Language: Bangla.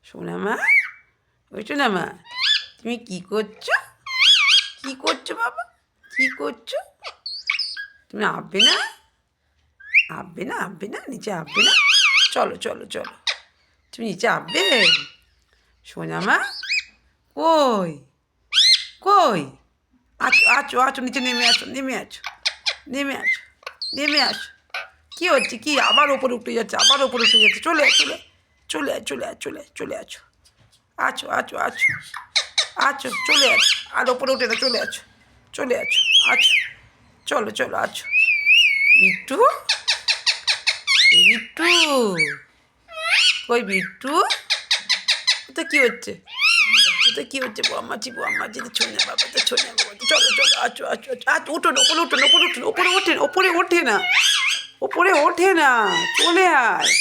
সোনা মা, ওই সোনা মা, তুমি কী করছো? কী করছো বাবা? কী করছো? তুমি আসবে না? আসবে না? আসবে না? নিচে আসবে না? চলো চলো চলো, তুমি নিচে আসবে? সোনা মা, কই কই? আছো আছো আছো, নিচে নেমে আসো, নেমে আসো, নেমে আসো, নেমে আসো। কী হচ্ছে কি? আবার ওপরে উঠে যাচ্ছে, আবার ওপরে উঠে যাচ্ছে। চলে আয়, চলে চলে আয়, চলে আয়, চলে আয়, চলে আছো, আছো আছো আছো আছো, চলে আছো, আর ওপরে উঠে না, চলে আছো, চলে আছো, আছো, চলো চলো, আছো। বিট্টু, এই বিট্টু, কই বিট্টু? তো কী হচ্ছে? তো কী হচ্ছে? বোয়াম্মাচি বোয়াম্মাচি, তো ছোনে বাবা, তো ছোনে বাবা, চলো চলো, আছো আছো আছো, আচ্ছা উঠো না, ওপরে উঠো না, ওপরে উঠো না, ওপরে ওঠে না, ওপরে ওঠে না, ওপরে ওঠে না, চলে আয়।